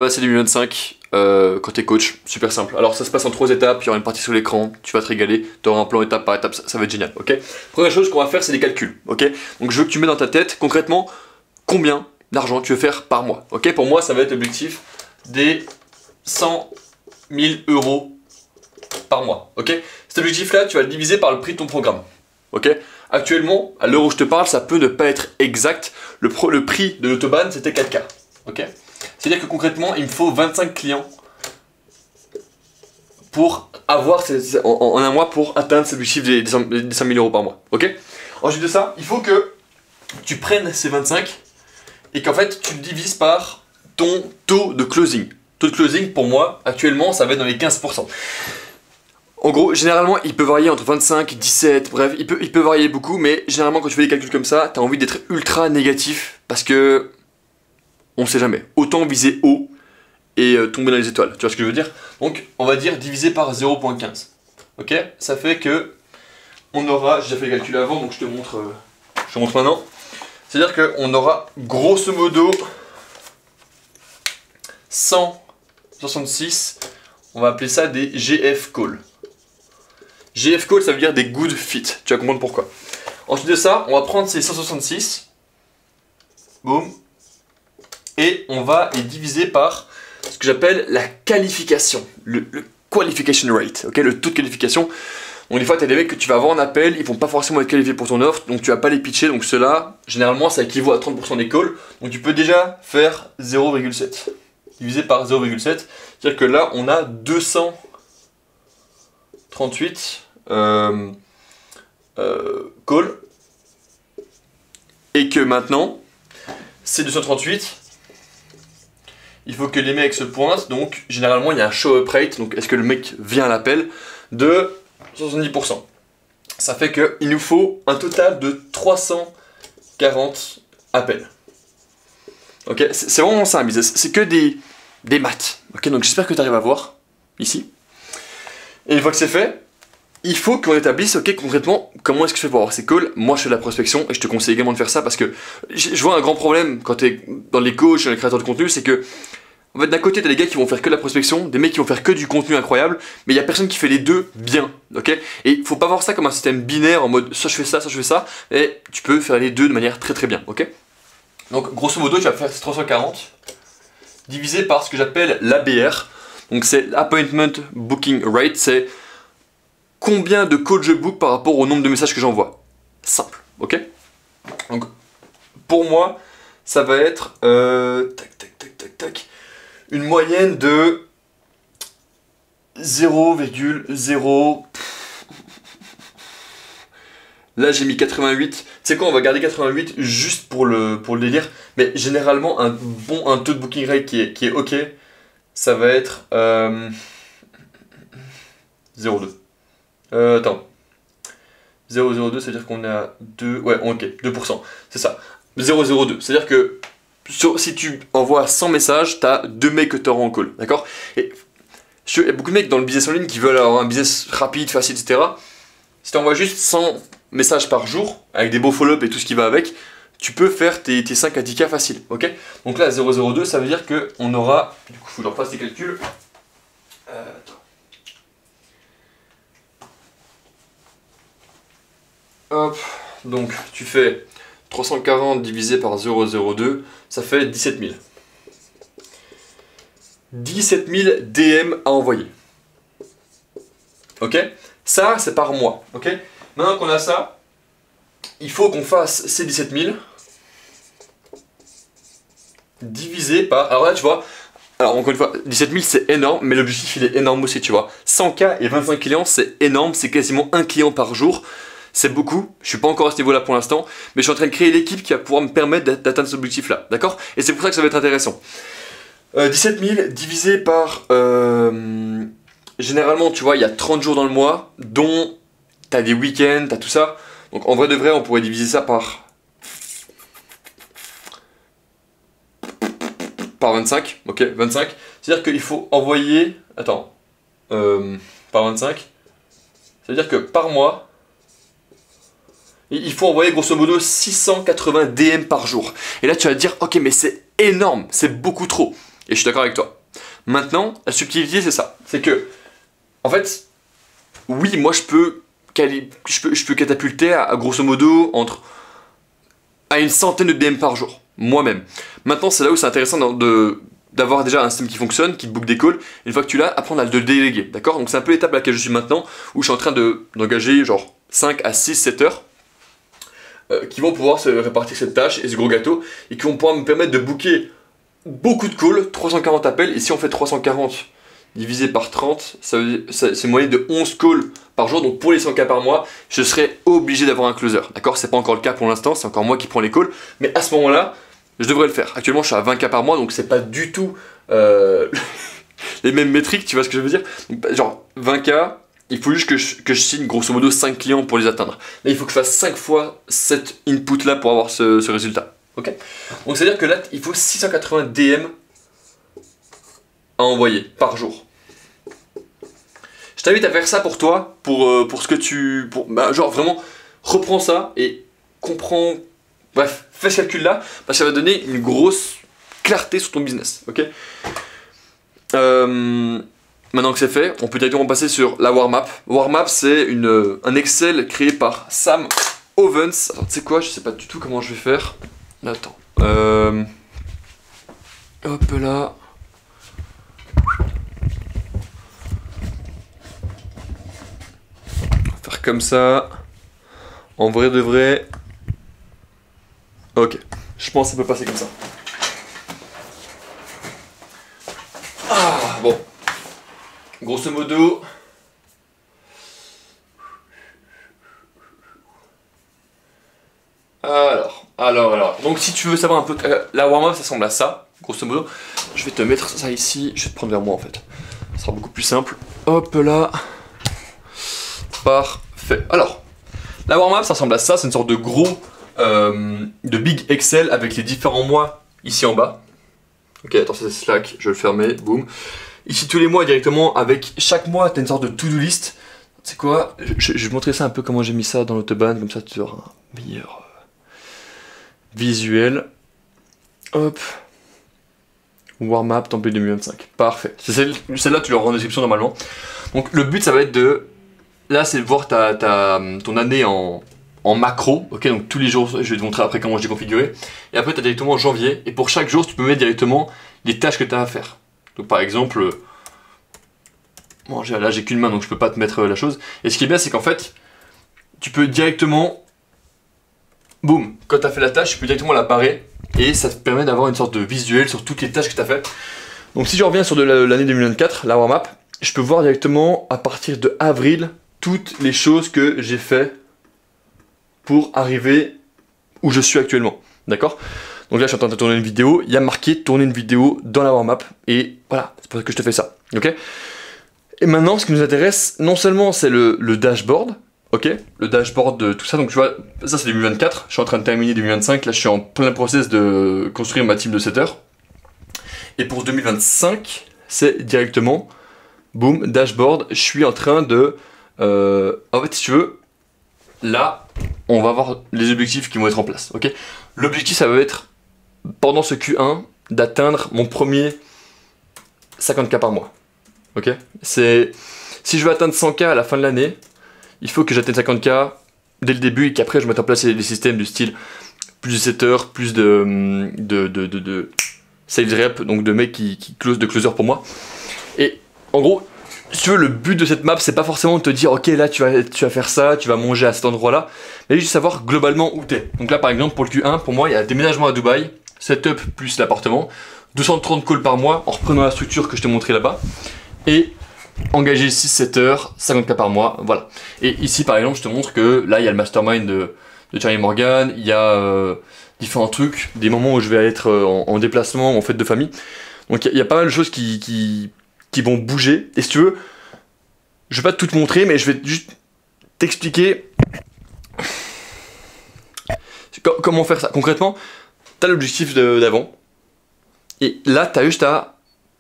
C'est 2025 quand t'es coach, super simple. Alors ça se passe en 3 étapes, il y aura une partie sur l'écran, tu vas te régaler, tu auras un plan étape par étape, ça va être génial, ok. Première chose qu'on va faire, c'est des calculs, ok. Donc je veux que tu mets dans ta tête concrètement combien d'argent tu veux faire par mois, ok. Pour moi ça va être l'objectif des 100 000 euros par mois, ok. Cet objectif là, tu vas le diviser par le prix de ton programme, ok. Actuellement, à l'heure où je te parle, ça peut ne pas être exact. Le prix de l'autobahn c'était 4K, ok. C'est-à-dire que concrètement, il me faut 25 clients pour avoir en un mois pour atteindre cet objectif des 100 000 euros par mois. Ok. Ensuite de ça, il faut que tu prennes ces 25 et qu'en fait tu le divises par ton taux de closing. Taux de closing pour moi, actuellement, ça va être dans les 15%. En gros, généralement, il peut varier entre 25, 17, bref, il peut varier beaucoup, mais généralement quand tu fais des calculs comme ça, tu as envie d'être ultra négatif parce que on sait jamais. Autant viser haut et tomber dans les étoiles. Tu vois ce que je veux dire? Donc, on va dire divisé par 0.15. Ok? Ça fait que on aura, j'ai déjà fait le calcul avant, donc je te montre maintenant. C'est-à-dire qu'on aura grosso modo 166, on va appeler ça des GF calls. GF calls, ça veut dire des good fit. Tu vas comprendre pourquoi. Ensuite de ça, on va prendre ces 166. Boum. Et on va les diviser par ce que j'appelle la qualification, le qualification rate, ok, le taux de qualification. Donc des fois tu as des mecs que tu vas avoir en appel, ils vont pas forcément être qualifiés pour ton offre, donc tu vas pas les pitcher, donc cela, généralement ça équivaut à 30% des calls, donc tu peux déjà faire 0,7 divisé par 0,7, c'est-à-dire que là on a 238 calls, et que maintenant, ces 238, il faut que les mecs se pointent, donc généralement il y a un show-up rate, donc est-ce que le mec vient à l'appel, de 70%. Ça fait qu'il nous faut un total de 340 appels. Ok, c'est vraiment ça, c'est que des maths. Ok, donc j'espère que tu arrives à voir, ici. Et une fois que c'est fait, il faut qu'on établisse, ok, concrètement, comment est-ce que je fais pour avoir ces calls. Moi je fais de la prospection et je te conseille également de faire ça parce que je vois un grand problème quand tu es dans les coachs, dans les créateurs de contenu, c'est que en fait, d'un côté, t'as des gars qui vont faire que de la prospection, des mecs qui vont faire que du contenu incroyable, mais il y a personne qui fait les deux bien, ok. Et faut pas voir ça comme un système binaire en mode soit je fais ça, soit je fais ça, et tu peux faire les deux de manière très très bien, ok. Donc grosso modo, tu vas faire 340 divisé par ce que j'appelle l'ABR, donc c'est Appointment Booking Rate, c'est combien de calls je book par rapport au nombre de messages que j'envoie. Simple, ok. Donc pour moi, ça va être une moyenne de 0,0. Là j'ai mis 88. Tu sais quoi, on va garder 88 juste pour le délire. Mais généralement un taux de booking rate qui est ok, ça va être 0,2. Attends. 0,02, c'est-à-dire qu'on est à 2. Ouais, ok, 2%. C'est ça. 0,02. C'est-à-dire que si tu envoies 100 messages, tu as 2 mecs que tu auras en call, d'accord. Et il y a beaucoup de mecs dans le business en ligne qui veulent avoir un business rapide, facile, etc. Si tu envoies juste 100 messages par jour, avec des beaux follow-up et tout ce qui va avec, tu peux faire tes 5 à 10K facile, ok. Donc là, 0,02, ça veut dire qu'on aura... Du coup, il faut que je refasse les calculs. Attends. Hop, donc tu fais 340 divisé par 0,02, ça fait 17 000. 17 000 DM à envoyer. Ok? Ça, c'est par mois. Ok? Maintenant qu'on a ça, il faut qu'on fasse ces 17 000 divisé par... Alors là, tu vois, alors encore une fois, 17 000 c'est énorme, mais l'objectif il est énorme aussi, tu vois. 100K et 25 clients, c'est énorme, c'est quasiment un client par jour. C'est beaucoup, je suis pas encore à ce niveau-là pour l'instant, mais je suis en train de créer l'équipe qui va pouvoir me permettre d'atteindre cet objectif-là, d'accord? Et c'est pour ça que ça va être intéressant. 17 000 divisé par... généralement, tu vois, il y a 30 jours dans le mois, dont tu as des week-ends, tu as tout ça. Donc en vrai de vrai, on pourrait diviser ça par 25, ok, 25. C'est-à-dire qu'il faut envoyer... Attends, par 25. C'est-à-dire que par mois... il faut envoyer grosso modo 680 DM par jour. Et là tu vas te dire, ok mais c'est énorme, c'est beaucoup trop. Et je suis d'accord avec toi. Maintenant, la subtilité, c'est ça. C'est que, en fait, oui, moi je peux catapulter à grosso modo à une centaine de DM par jour, moi-même. Maintenant, c'est là où c'est intéressant d'avoir déjà un système qui fonctionne, qui te book des calls. Une fois que tu l'as, apprendre à le déléguer, d'accord? Donc c'est un peu l'étape à laquelle je suis maintenant, où je suis en train d'engager genre 5 à 6 setters qui vont pouvoir se répartir cette tâche et ce gros gâteau, et qui vont pouvoir me permettre de booker beaucoup de calls, 340 appels, et si on fait 340 divisé par 30, c'est une moyenne de 11 calls par jour, donc pour les 100K par mois, je serai obligé d'avoir un closer, d'accord? C'est pas encore le cas pour l'instant, c'est encore moi qui prends les calls, mais à ce moment-là, je devrais le faire. Actuellement, je suis à 20K par mois, donc c'est pas du tout les mêmes métriques, tu vois ce que je veux dire? Donc, genre 20K, il faut juste que je signe grosso modo 5 clients pour les atteindre. Là, il faut que je fasse 5 fois cet input-là pour avoir ce résultat. Ok? Donc c'est à dire que là, il faut 680 DM à envoyer par jour. Je t'invite à faire ça pour toi, pour ce que tu... genre vraiment, reprends ça et comprends... Bref, fais ce calcul-là, parce que ça va donner une grosse clarté sur ton business. Ok? Maintenant que c'est fait, on peut directement passer sur la Warmap. Warmap, c'est un Excel créé par Sam Ovens. Alors tu sais quoi, je sais pas du tout comment je vais faire. Attends. Hop là. Faire comme ça. En vrai de vrai. Ok. Je pense que ça peut passer comme ça. Ah, bon. Grosso modo. Alors. Donc si tu veux savoir un peu, la warm-up ça ressemble à ça, grosso modo. Je vais te mettre ça ici, je vais te prendre vers moi en fait. Ça sera beaucoup plus simple. Hop là. Parfait. Alors, la warm-up ça ressemble à ça, c'est une sorte de gros, de big Excel avec les différents mois ici en bas. Ok, attends, ça c'est Slack, je vais le fermer, boum. Ici tous les mois directement, avec chaque mois, tu as une sorte de to-do list. C'est quoi? Je vais montrer ça un peu comment j'ai mis ça dans l'autobahn, comme ça tu auras un meilleur visuel. Hop. Warm-up, template 2025. Parfait. Celle-là, tu l'auras en description normalement. Donc le but, ça va être de... Là, c'est de voir ton année en macro. Ok, donc tous les jours, je vais te montrer après comment je l'ai configuré. Et après, tu as directement janvier. Et pour chaque jour, tu peux mettre directement les tâches que tu as à faire. Donc par exemple, bon, là j'ai qu'une main donc je peux pas te mettre la chose. Et ce qui est bien c'est qu'en fait, tu peux directement, boum, quand tu as fait la tâche, tu peux directement la barrer. Et ça te permet d'avoir une sorte de visuel sur toutes les tâches que tu as fait. Donc si je reviens sur l'année 2024, la warm-up, je peux voir directement à partir de avril toutes les choses que j'ai fait pour arriver où je suis actuellement. D'accord ? Donc là, je suis en train de tourner une vidéo. Il y a marqué tourner une vidéo dans la warm-up. Et voilà, c'est pour ça que je te fais ça. Ok? Et maintenant, ce qui nous intéresse, non seulement c'est le dashboard. Ok? Le dashboard de tout ça. Donc tu vois, ça c'est 2024. Je suis en train de terminer 2025. Là, je suis en plein process de construire ma team de setters. Et pour 2025, c'est directement, boum, dashboard. Je suis en train de... en fait, si tu veux, là, on va avoir les objectifs qui vont être en place. Ok? L'objectif, ça va être... pendant ce Q1, d'atteindre mon premier 50K par mois. Ok? Si je veux atteindre 100K à la fin de l'année, il faut que j'atteigne 50K dès le début et qu'après je mette en place les systèmes du style plus de setters, plus de sales rep, donc de mecs qui closers pour moi. Et en gros, si tu veux, le but de cette map, c'est pas forcément de te dire ok là tu vas faire ça, tu vas manger à cet endroit là, mais juste savoir globalement où t'es. Donc là par exemple pour le Q1, pour moi il y a déménagement à Dubaï, setup plus l'appartement, 230 calls par mois en reprenant la structure que je t'ai montré là-bas, et engager 6-7 heures, 50K par mois, voilà. Et ici par exemple je te montre que là il y a le mastermind de Charlie Morgan, il y a différents trucs, des moments où je vais être en déplacement, en fête de famille, donc il y a pas mal de choses qui vont bouger, et si tu veux, je vais pas tout te montrer, mais je vais juste t'expliquer comment faire ça. Concrètement, tu as l'objectif d'avant, et là, tu as juste à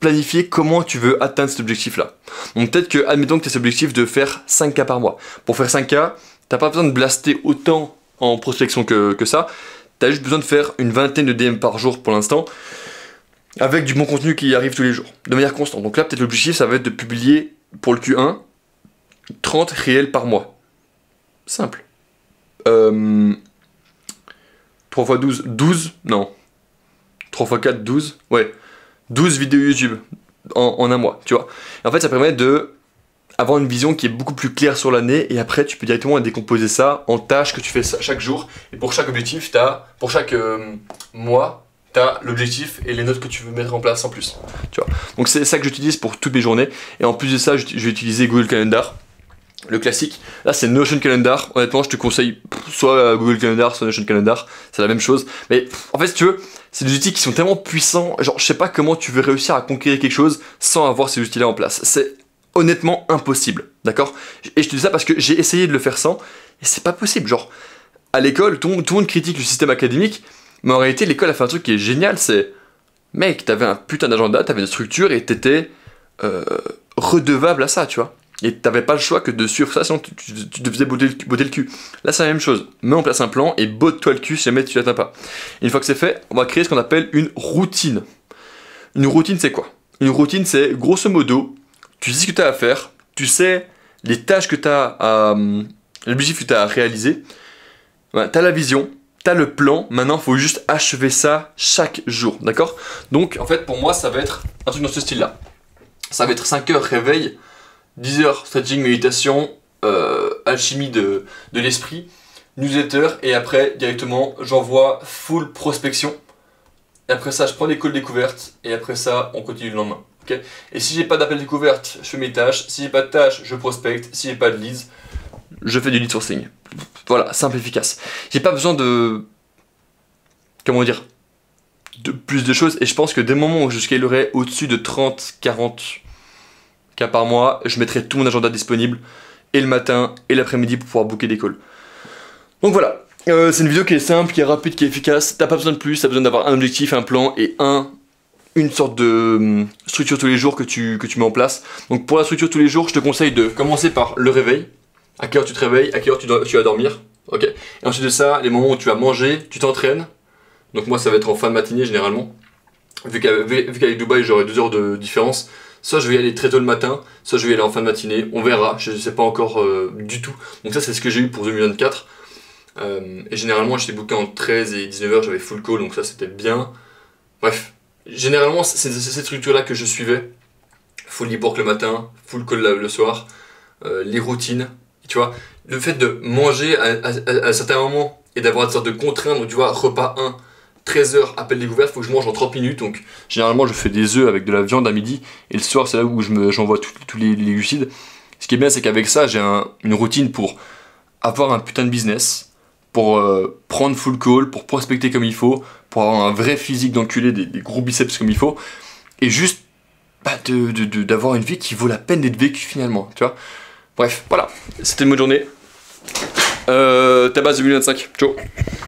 planifier comment tu veux atteindre cet objectif-là. Donc peut-être que, admettons que tu as cet objectif de faire 5K par mois. Pour faire 5K, t'as pas besoin de blaster autant en prospection que ça, tu as juste besoin de faire une vingtaine de DM par jour pour l'instant. avec du bon contenu qui arrive tous les jours, de manière constante. Donc là, peut-être l'objectif, ça va être de publier pour le Q1 30 réels par mois. Simple. 3 x 12, 12, non. 3 x 4, 12, ouais. 12 vidéos YouTube en un mois, tu vois. Et en fait, ça permet de avoir une vision qui est beaucoup plus claire sur l'année, et après, tu peux directement décomposer ça en tâches que tu fais chaque jour. Et pour chaque objectif, pour chaque mois, tu as l'objectif et les notes que tu veux mettre en place en plus. Tu vois. Donc c'est ça que j'utilise pour toutes mes journées. Et en plus de ça, je vais utiliser Google Calendar. Le classique, là c'est Notion Calendar. Honnêtement, je te conseille soit Google Calendar, soit Notion Calendar, c'est la même chose. Mais en fait, si tu veux, c'est des outils qui sont tellement puissants. Genre, je sais pas comment tu veux réussir à conquérir quelque chose sans avoir ces outils-là en place. C'est honnêtement impossible, d'accord? Et je te dis ça parce que j'ai essayé de le faire sans, et c'est pas possible. Genre, à l'école, tout le monde critique le système académique, mais en réalité, l'école a fait un truc qui est génial, c'est... Mec, t'avais un putain d'agenda, t'avais une structure, et t'étais redevable à ça, tu vois. Et t'avais pas le choix que de suivre ça, sinon tu te faisais botter le cul. Là, c'est la même chose. Mets en place un plan et botte-toi le cul si jamais tu l'atteins pas. Et une fois que c'est fait, on va créer ce qu'on appelle une routine. Une routine, c'est quoi? Une routine, c'est grosso modo, tu sais ce que tu as à faire, tu sais les tâches que tu as à... l'objectif que tu as à réaliser, voilà, tu as la vision, tu as le plan, maintenant il faut juste achever ça chaque jour, d'accord? Donc, en fait, pour moi, ça va être un truc dans ce style-là. Ça va être 5 heures réveil, 10 heures stretching, méditation, alchimie de l'esprit, newsletter, et après directement j'envoie full prospection. Et après ça je prends des calls découvertes, et après ça on continue le lendemain. Okay, et si j'ai pas d'appel découverte, je fais mes tâches. Si j'ai pas de tâches, je prospecte. Si j'ai pas de leads, je fais du lead sourcing. Voilà, simple, efficace. J'ai pas besoin de... Comment dire, de plus de choses, et je pense que dès le moment où je scalerai au-dessus de 30-40 cas par mois, je mettrai tout mon agenda disponible, et le matin et l'après-midi pour pouvoir booker des calls. Donc voilà, c'est une vidéo qui est simple, qui est rapide, qui est efficace. T'as pas besoin de plus, t'as besoin d'avoir un objectif, un plan et une sorte de structure tous les jours que tu mets en place. Donc pour la structure tous les jours, je te conseille de commencer par le réveil. À quelle heure tu te réveilles, à quelle heure tu vas dormir. Ok. Et ensuite de ça, les moments où tu vas manger, tu t'entraînes. Donc moi ça va être en fin de matinée généralement. Vu qu'avec Dubaï j'aurai 2 heures de différence. Soit je vais y aller très tôt le matin, soit je vais y aller en fin de matinée. On verra, je ne sais pas encore du tout. Donc ça c'est ce que j'ai eu pour 2024. Et généralement j'étais booké en 13 et 19h, j'avais full call, donc ça c'était bien. Bref, généralement c'est cette structure là que je suivais. Full e-work le matin, full call le soir, les routines. Tu vois, le fait de manger à certains moments et d'avoir une sorte de contrainte, donc tu vois, repas 1, 13h, appel découverte, il faut que je mange en 30 minutes. Donc généralement je fais des œufs avec de la viande à midi, et le soir c'est là où j'envoie tous les glucides. Ce qui est bien, c'est qu'avec ça j'ai une routine pour avoir un putain de business, pour prendre full call, pour prospecter comme il faut, pour avoir un vrai physique d'enculé, des gros biceps comme il faut, et juste d'avoir une vie qui vaut la peine d'être vécue finalement, tu vois. Bref, voilà, c'était une bonne journée. Ta base 2025, ciao.